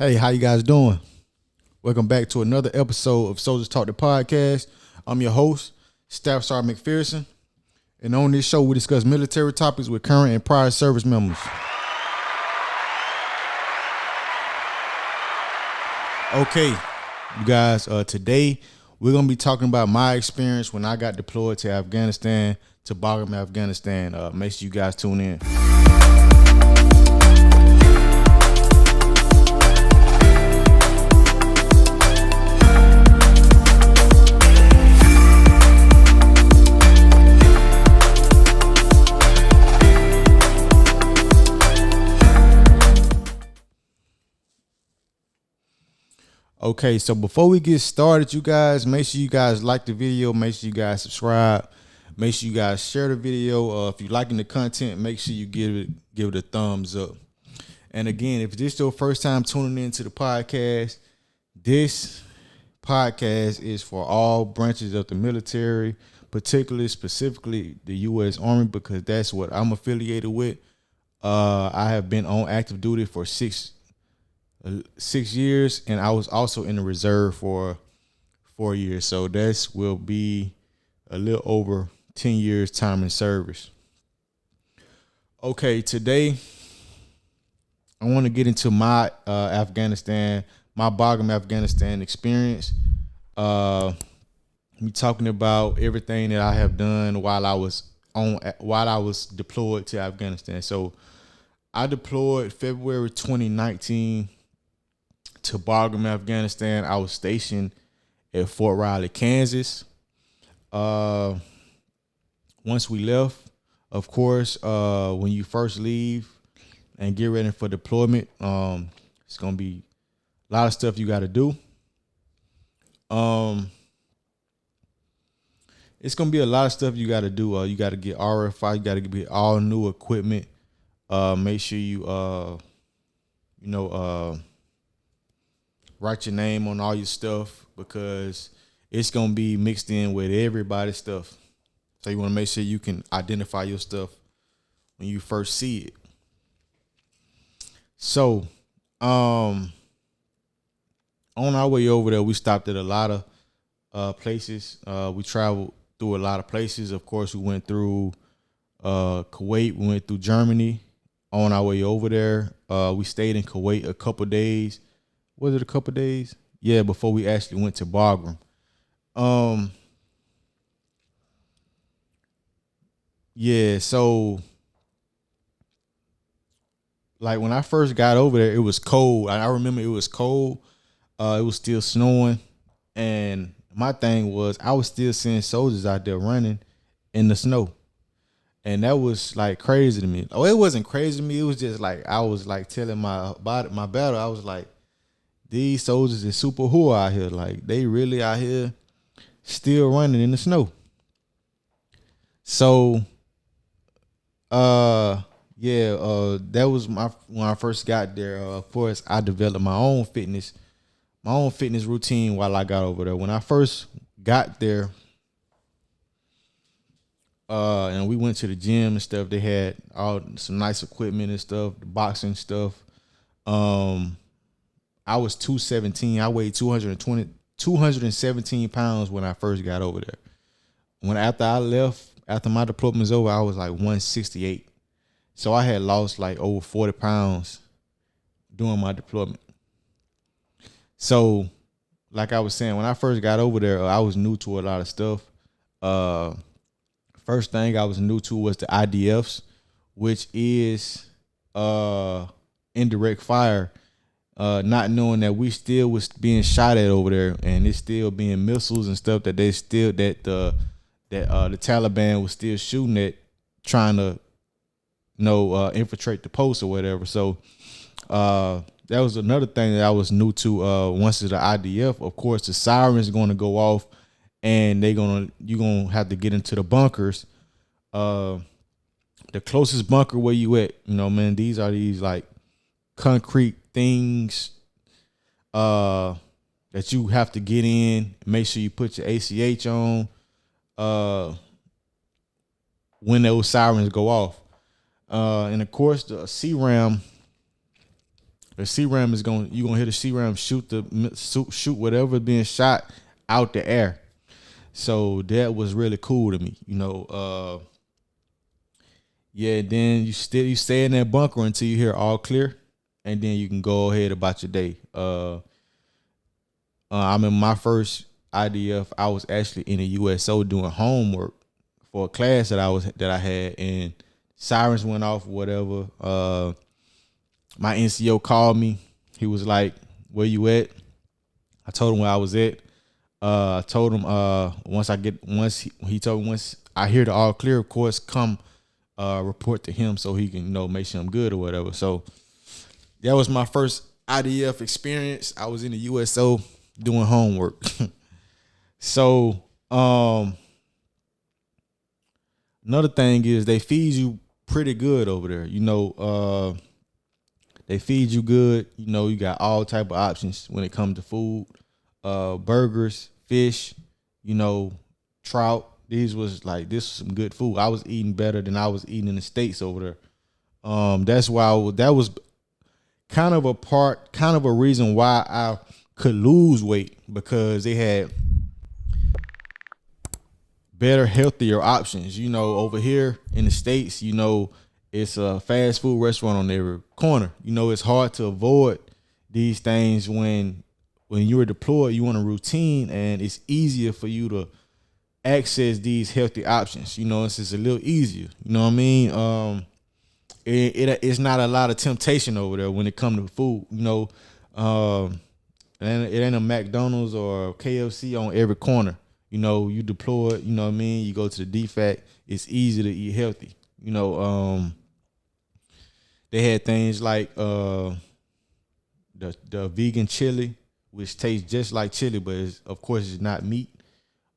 Hey, how you guys doing? Welcome back to another episode of Soldiers Talk the Podcast. I'm your host, Staff Sergeant McPherson, and on this show we discuss military topics with current and prior service members. Okay, you guys, today we're gonna be talking about my experience when I got deployed to Afghanistan, to Bagram, Afghanistan. Make sure you guys tune in. Okay, so before we get started, you guys, make sure you guys like the video. Make sure you guys subscribe. Make sure you guys share the video. If you're liking the content, make sure you give it a thumbs up. And again, if this is your first time tuning into the podcast, this podcast is for all branches of the military, particularly specifically the U.S. Army, because that's what I'm affiliated with. I have been on active duty for 6 years, and I was also in the reserve for 4 years. So this will be a little over 10 years time in service. Okay, today I want to get into my my Bagram Afghanistan experience. Me talking about everything that I have done while I was deployed to Afghanistan. So I deployed February 2019 to Bagram, Afghanistan. I was stationed at Fort Riley, Kansas. Once we left, of course, when you first leave and get ready for deployment, it's gonna be a lot of stuff you got to do. It's gonna be a lot of stuff you got to do. You got to get RFI. You got to get all new equipment. Make sure you write your name on all your stuff, because it's going to be mixed in with everybody's stuff. So you want to make sure you can identify your stuff when you first see it. So, on our way over there, we stopped at a lot of places. We traveled through a lot of places. Of course, we went through Kuwait. We went through Germany. On our way over there, we stayed in Kuwait a couple days. Was it a couple days? Yeah, before we actually went to Bagram. Yeah, so like when I first got over there, it was cold. I remember it was cold. It was still snowing. And my thing was I was still seeing soldiers out there running in the snow. And that was like crazy to me. Oh, it wasn't crazy to me. It was just like I was like telling my battle, I was like, these soldiers is super who out here. Like, they really out here still running in the snow. So, that was when I first got there. Of course, I developed my own fitness routine while I got over there. When I first got there, and we went to the gym and stuff, they had some nice equipment and stuff, the boxing stuff. I was 217. I weighed 217 pounds when I first got over there. After my deployment was over, I was like 168. So I had lost like over 40 pounds during my deployment. So, like I was saying, when I first got over there, I was new to a lot of stuff. First thing I was new to was the IDFs, which is indirect fire. Not knowing that we still was being shot at over there, and it's still being missiles and stuff that the Taliban was still shooting at, trying to infiltrate the post or whatever. So that was another thing that I was new to. Once it's the IDF, of course, the sirens going to go off, and you're gonna have to get into the bunkers. The closest bunker where you at, these are these like concrete things that you have to get in. Make sure you put your ACH on when those sirens go off. And of course, the A CRAM is you gonna hit a CRAM, shoot whatever being shot out the air. So that was really cool to me, you know. Yeah, then you stay in that bunker until you hear all clear, and then you can go ahead about your day. I'm in my first IDF. I was actually in the USO doing homework for a class that I had, and sirens went off, whatever. My NCO called me. He was like, "Where you at?" I told him where I was at. I told him he told me once I hear the all clear, of course, come report to him so he can, you know, make sure I'm good or whatever. So that was my first IDF experience. I was in the USO doing homework. So another thing is they feed you pretty good over there. You know, they feed you good. You know, you got all type of options when it comes to food. Burgers, fish, you know, trout. This was some good food. I was eating better than I was eating in the States over there. That's why that was kind of a reason why I could lose weight, because they had better, healthier options. You know, over here in the States, you know, it's a fast food restaurant on every corner. You know, it's hard to avoid these things when you're deployed, you want a routine, and it's easier for you to access these healthy options. You know, it's just a little easier. You know what I mean? It's not a lot of temptation over there when it comes to food. You know, it ain't a McDonald's or KFC on every corner. You know, you deploy it, you know what I mean? You go to the DFAC, it's easy to eat healthy. You know, they had things like the vegan chili, which tastes just like chili, but of course it's not meat.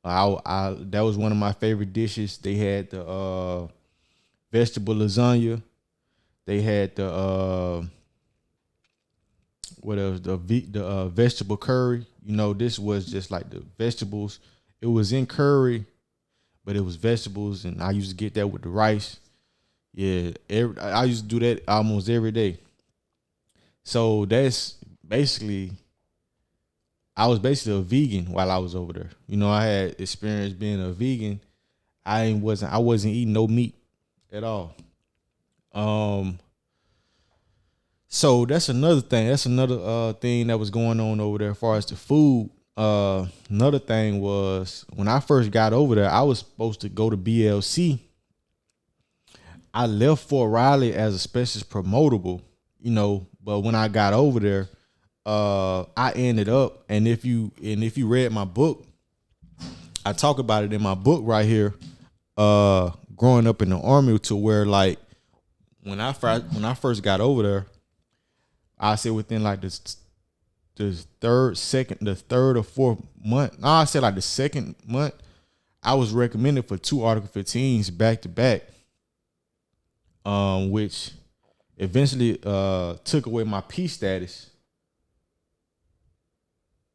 That was one of my favorite dishes. They had the vegetable lasagna. They had the what else? The vegetable curry. You know, this was just like the vegetables. It was in curry, but it was vegetables, and I used to get that with the rice. Yeah, I used to do that almost every day. So that's basically, I was basically a vegan while I was over there. You know, I had experience being a vegan. I wasn't eating no meat at all. So that's another thing. That's another thing that was going on over there as far as the food. Another thing was, when I first got over there, I was supposed to go to BLC. I left Fort Riley as a specialist promotable, you know, but when I got over there, I ended up, and if you read my book, I talk about it in my book right here. Growing up in the Army, to where, like, when I first got over there, I say within like the third or fourth month. No, I said like the second month, I was recommended for 2 Article 15s back to back, which eventually took away my P status,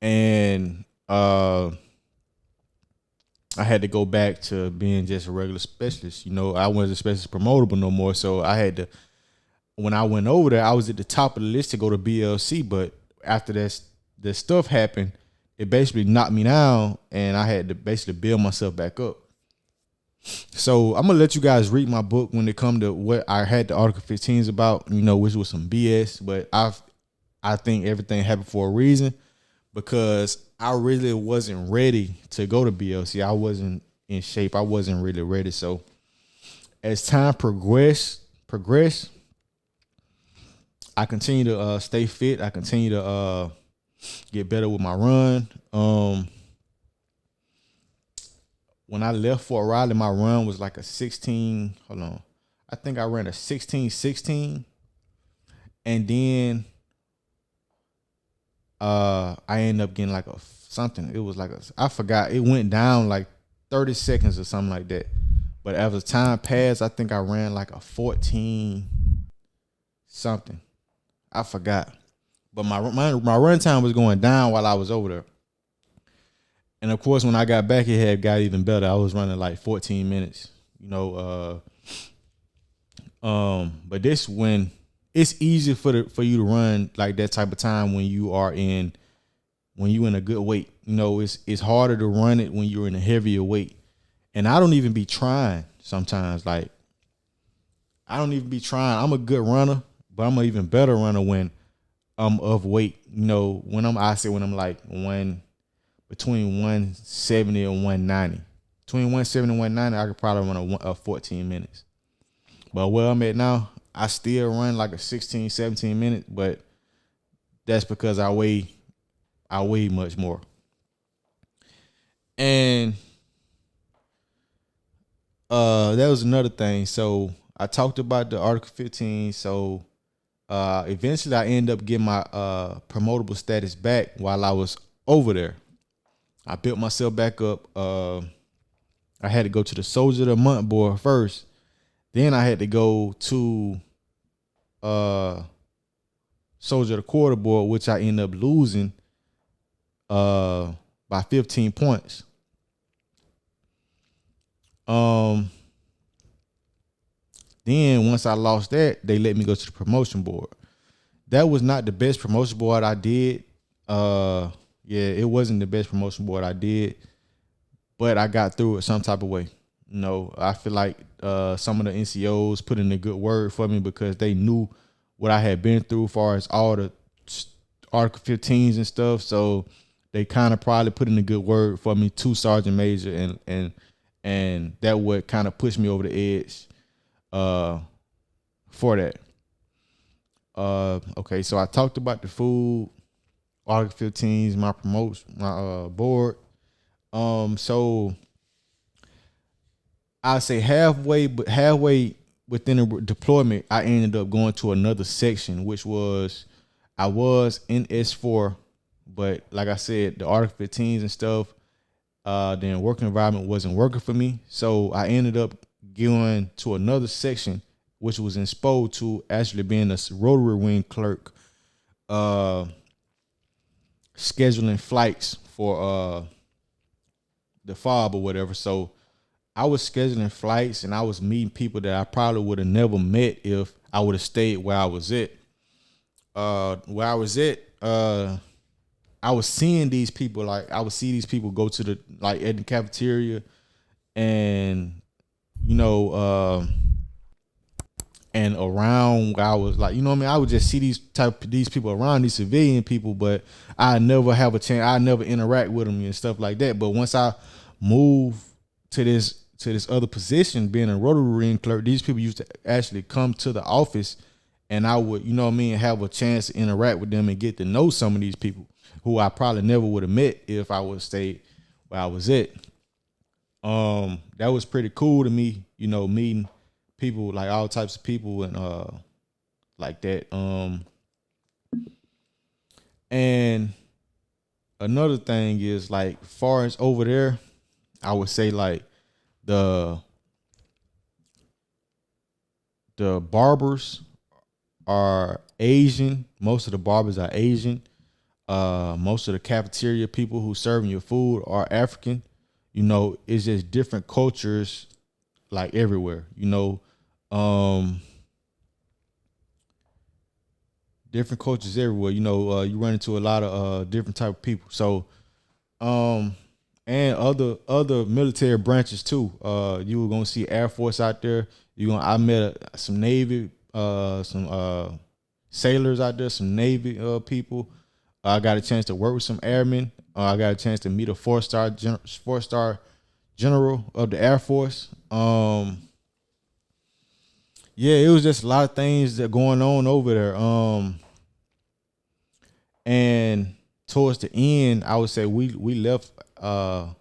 and I had to go back to being just a regular specialist. You know, I wasn't a specialist promotable no more, so I had to. When I went over there, I was at the top of the list to go to BLC, but after that stuff happened, it basically knocked me down, and I had to basically build myself back up. So I'm gonna let you guys read my book when it come to what I had the Article 15s about, you know, which was some BS, but I think everything happened for a reason, because I really wasn't ready to go to BLC. I wasn't in shape. I wasn't really ready. So as time progressed, I continue to stay fit. I continue to get better with my run. When I left Fort Riley, my run was like a 16. Hold on. I think I ran a 16:16. And then I ended up getting like something. It was like I forgot. It went down like 30 seconds or something like that. But as time passed, I think I ran like a 14 something. I forgot. But my run time was going down while I was over there. And of course, when I got back, it had got even better. I was running like 14 minutes, you know. But this, when it's easier for you to run like that type of time when you are in a good weight. You know, it's harder to run it when you're in a heavier weight. And I don't even be trying sometimes. Like, I don't even be trying. I'm a good runner, but I'm an even better runner when I'm of weight. You know, when I'm like between 170 and 190. Between 170 and 190, I could probably run a 14 minutes. But where I'm at now, I still run like a 16, 17 minutes, but that's because I weigh much more. And that was another thing. So I talked about the Article 15. So eventually I ended up getting my promotable status back while I was over there. I built myself back up. I had to go to the Soldier of the Month board first. Then I had to go to Soldier of the Quarter board, which I ended up losing by 15 points. Then once I lost that, they let me go to the promotion board. That was not the best promotion board I did. It wasn't the best promotion board I did, but I got through it some type of way. You know, I feel like some of the NCOs put in a good word for me because they knew what I had been through as far as all the Article 15s and stuff. So they kind of probably put in a good word for me, 2 Sergeant Major, and that would kind of push me over the edge for that. Okay, so I talked about the food, Article 15s, my promotion, my board. So I say halfway within the deployment, I ended up going to another section, which was I was in S4, but like I said, the Article 15s and stuff, the working environment wasn't working for me. So I ended up going to another section, which was exposed to actually being a rotary wing clerk, scheduling flights for the FOB or whatever. So I was scheduling flights and I was meeting people that I probably would have never met if I would have stayed where I was at. I was seeing these people, like I would see these people go to the, like at the cafeteria and, you know, and around where I was, like, you know what I mean? I would just see these people around, these civilian people, but I never have a chance. I never interact with them and stuff like that. But once I moved to this other position, being a rotary wing clerk, these people used to actually come to the office, and I would, you know what I mean, have a chance to interact with them and get to know some of these people who I probably never would have met if I would have stayed where I was at. That was pretty cool to me, you know, meeting people, like all types of people and like that. And another thing is, like, far as over there, I would say like the barbers are Asian. Most of the barbers are Asian. Most of the cafeteria people who serving your food are African. You know, it's just different cultures, like everywhere. You know, different cultures everywhere. You know, you run into a lot of different type of people. So, and other military branches too. You were gonna see Air Force out there. I met some Navy, some sailors out there, some Navy people. I got a chance to work with some airmen. I got a chance to meet a 4-star general of the Air Force. Yeah, it was just a lot of things that going on over there. And towards the end, I would say we left. The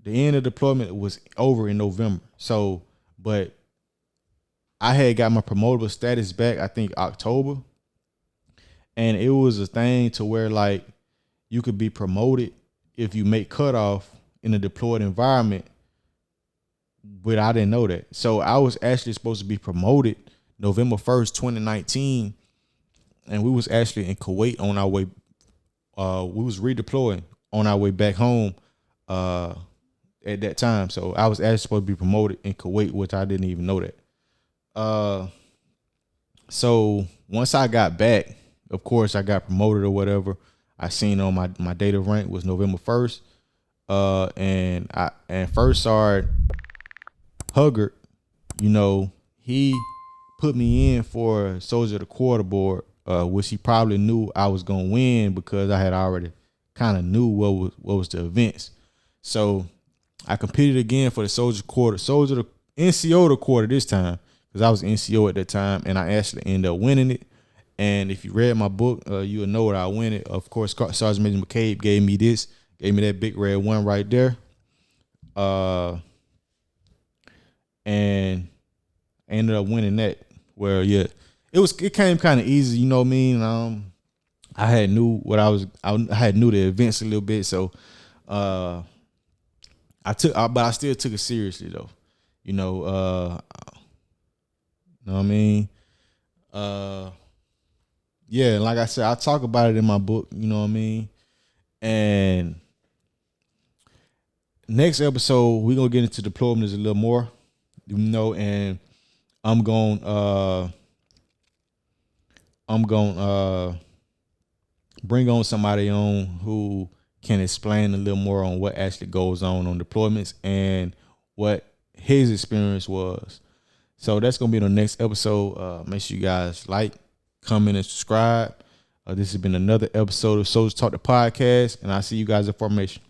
end of deployment was over in November. So, but I had got my promotable status back, I think October. And it was a thing to where, like, you could be promoted if you make cutoff in a deployed environment. But I didn't know that. So I was actually supposed to be promoted November 1st, 2019. And we was actually in Kuwait on our way. We was redeploying on our way back home at that time. So I was actually supposed to be promoted in Kuwait, which I didn't even know that. Uh, so once I got back, of course I got promoted or whatever. I seen on my date of rank was November 1st. And First Sergeant Huggard, you know, he put me in for Soldier of the Quarter board, which he probably knew I was gonna win because I had already kind of knew what was the events. So I competed again for the Soldier the NCO the quarter this time because I was NCO at that time, and I actually ended up winning it. And if you read my book, you would know that I win it. Of course, Sergeant Major McCabe gave me that big red one right there. And I ended up winning that. Well, yeah, it came kind of easy, you know what I mean. I had knew what I had knew the events a little bit, so but I still took it seriously though, you know. Know what I mean? Yeah, like I said, I talk about it in my book, you know what I mean. And next episode, we're gonna get into deployments a little more, you know, and I'm going bring on somebody on who can explain a little more on what actually goes on deployments and what his experience was. So that's gonna be the next episode. Make sure you guys like, comment, and subscribe. This has been another episode of Soldiers Talk the Podcast, and I'll see you guys in formation.